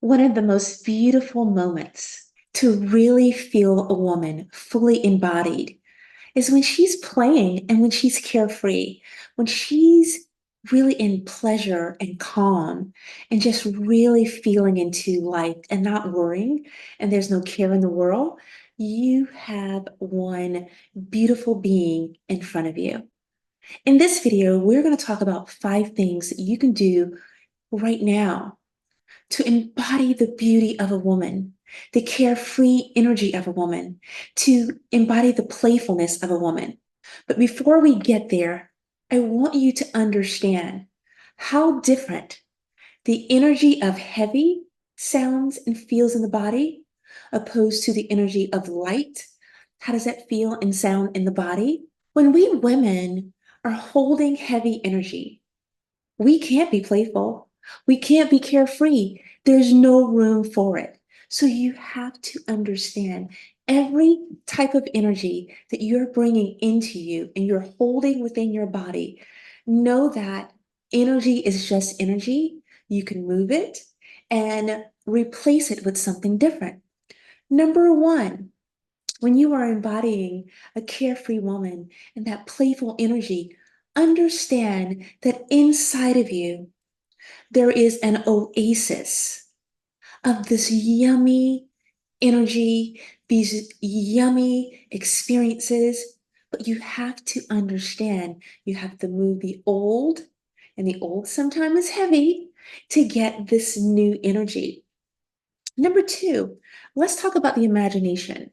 One of the most beautiful moments to really feel a woman fully embodied is when she's playing and when she's carefree, when she's really in pleasure and calm and just really feeling into life and not worrying, and there's no care in the world. You have one beautiful being in front of you. In this video, we're going to talk about 5 things that you can do right now to embody the beauty of a woman, the carefree energy of a woman, to embody the playfulness of a woman. But before we get there, I want you to understand how different the energy of heavy sounds and feels in the body opposed to the energy of light. How does that feel and sound in the body? When we women are holding heavy energy, we can't be playful. We can't be carefree. There's no room for it. So you have to understand every type of energy that you're bringing into you and you're holding within your body. Know that energy is just energy. You can move it and replace it with something different. Number one, when you are embodying a carefree woman and that playful energy, understand that inside of you, there is an oasis of this yummy energy, these yummy experiences. But you have to understand, you have to move the old, and the old sometimes is heavy, to get this new energy. Number two, let's talk about the imagination.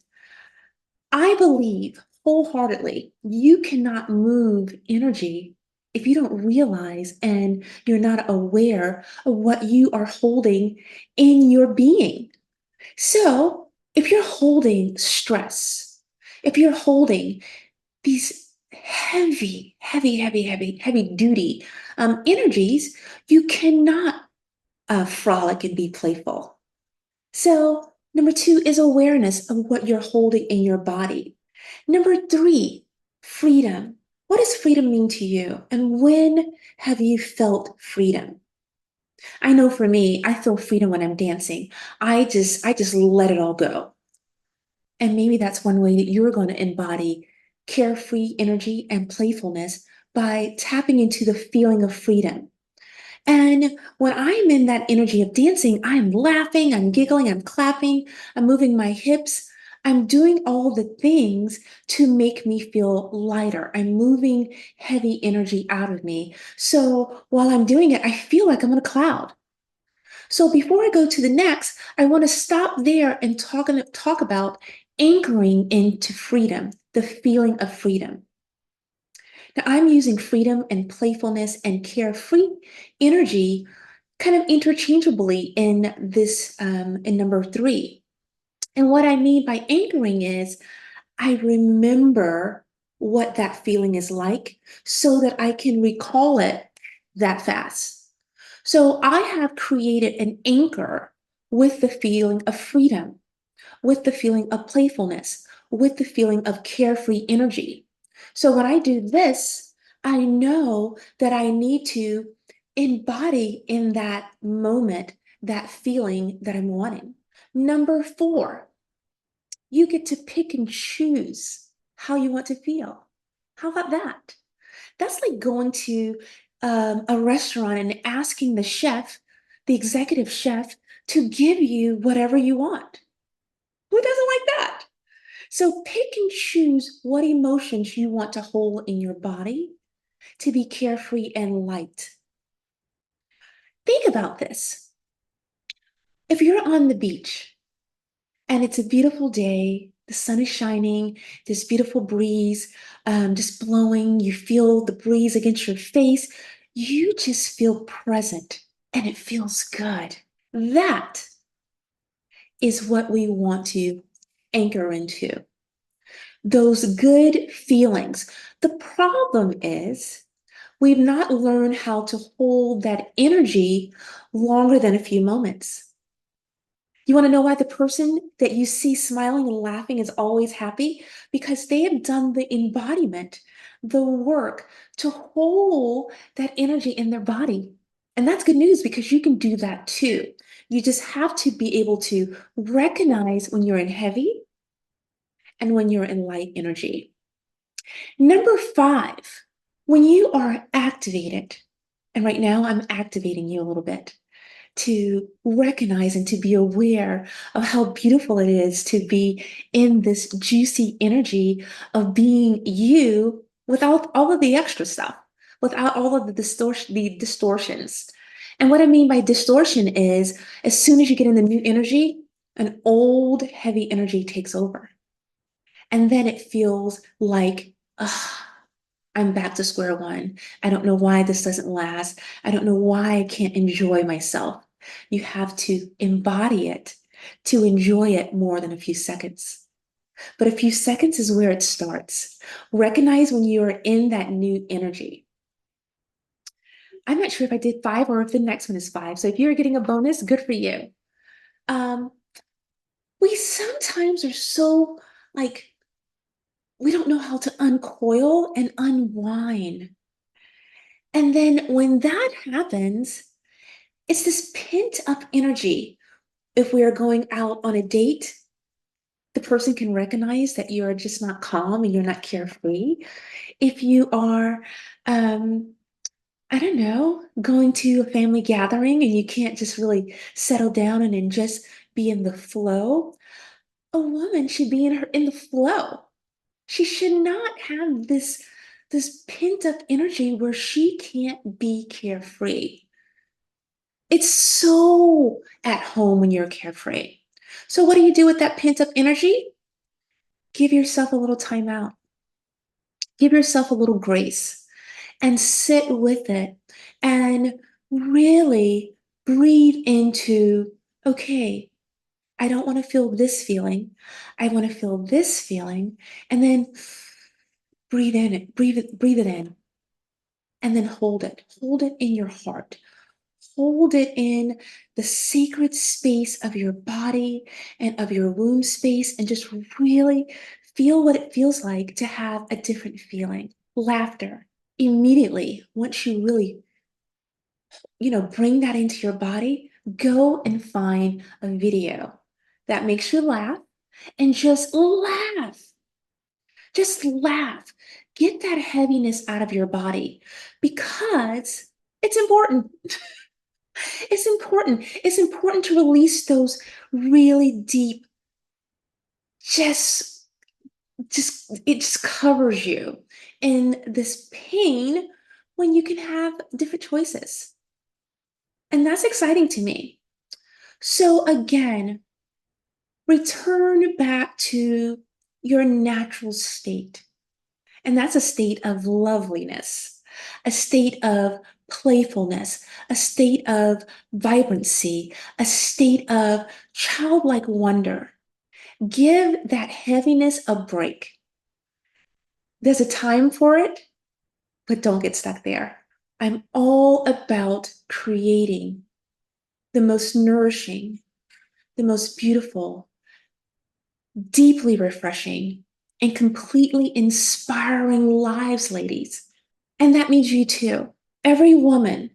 I believe wholeheartedly you cannot move energy if you don't realize and you're not aware of what you are holding in your being. So, if you're holding stress, if you're holding these heavy duty energies, you cannot frolic and be playful. So, number two is awareness of what you're holding in your body. Number three, freedom. What does freedom mean to you? And when have you felt freedom? I know for me, I feel freedom when I'm dancing. I just let it all go. And maybe that's one way that you're going to embody carefree energy and playfulness by tapping into the feeling of freedom. And when I'm in that energy of dancing, I'm laughing, I'm giggling, I'm clapping, I'm moving my hips. I'm doing all the things to make me feel lighter. I'm moving heavy energy out of me. So while I'm doing it, I feel like I'm in a cloud. So before I go to the next, I want to stop there and talk about anchoring into freedom, the feeling of freedom. Now, I'm using freedom and playfulness and carefree energy kind of interchangeably in this, in number three. And what I mean by anchoring is I remember what that feeling is like so that I can recall it that fast. So I have created an anchor with the feeling of freedom, with the feeling of playfulness, with the feeling of carefree energy. So when I do this, I know that I need to embody in that moment that feeling that I'm wanting. Number four, you get to pick and choose how you want to feel. How about that? That's like going to a restaurant and asking the chef, the executive chef, to give you whatever you want. Who doesn't like that? So pick and choose what emotions you want to hold in your body to be carefree and light. Think about this. If you're on the beach and it's a beautiful day, the sun is shining, this beautiful breeze just blowing, you feel the breeze against your face, you just feel present and it feels good. That is what we want to anchor into. Those good feelings. The problem is we've not learned how to hold that energy longer than a few moments. You want to know why the person that you see smiling and laughing is always happy? Because they have done the embodiment, the work to hold that energy in their body. And that's good news because you can do that too. You just have to be able to recognize when you're in heavy and when you're in light energy. Number 5, when you are activated, and right now I'm activating you a little bit to recognize and to be aware of how beautiful it is to be in this juicy energy of being you without all of the extra stuff, without all of the distortions. And what I mean by distortion is as soon as you get in the new energy, an old heavy energy takes over. And then it feels like, ugh, I'm back to square one. I don't know why this doesn't last. I don't know why I can't enjoy myself. You have to embody it to enjoy it more than a few seconds. But a few seconds is where it starts. Recognize when you're in that new energy. I'm not sure if I did 5 or if the next one is 5. So if you're getting a bonus, good for you. Um, we sometimes are so like, we don't know how to uncoil and unwind. And then when that happens, it's this pent up energy. If we are going out on a date, the person can recognize that you are just not calm and you're not carefree. If you are, I don't know, going to a family gathering and you can't just really settle down and just be in the flow, a woman should be in the flow. She should not have this pent up energy where she can't be carefree. It's so at home when you're carefree. So what do you do with that pent up energy? Give yourself a little time out. Give yourself a little grace and sit with it and really breathe into, okay, I don't want to feel this feeling. I want to feel this feeling. And then breathe it in. And then hold it. Hold it in your heart. Hold it in the sacred space of your body and of your womb space and just really feel what it feels like to have a different feeling. Laughter. Immediately, once you really, bring that into your body, go and find a video that makes you laugh and just laugh. Just laugh. Get that heaviness out of your body because it's important. It's important. It's important to release those really deep, just, it just covers you in this pain when you can have different choices. And that's exciting to me. So again, return back to your natural state. And that's a state of loveliness, a state of playfulness, a state of vibrancy, a state of childlike wonder. Give that heaviness a break. There's a time for it, but don't get stuck there. I'm all about creating the most nourishing, the most beautiful, deeply refreshing, and completely inspiring lives, ladies. And that means you too. Every woman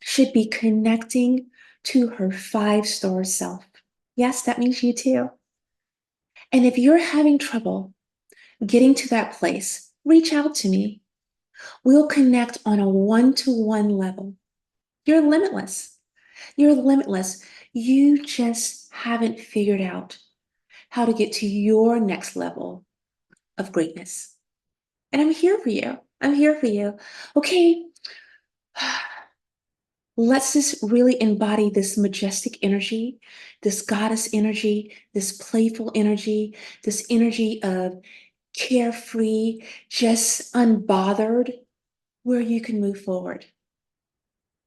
should be connecting to her 5-star self. Yes, that means you too. And if you're having trouble getting to that place, reach out to me. We'll connect on a one-to-one level. You're limitless. You're limitless. You just haven't figured out how to get to your next level of greatness. And I'm here for you. I'm here for you. Okay. Let's just really embody this majestic energy, this goddess energy, this playful energy, this energy of carefree, just unbothered, where you can move forward.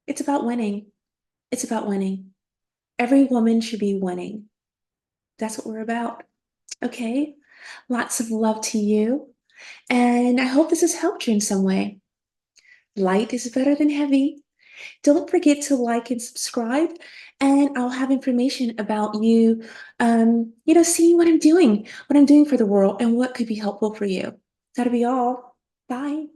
It's about winning. It's about winning. Every woman should be winning. That's what we're about. Okay? Lots of love to you. And I hope this has helped you in some way. Light is better than heavy. Don't forget to like and subscribe, and I'll have information about you, seeing what I'm doing for the world and what could be helpful for you. That'll be all. Bye.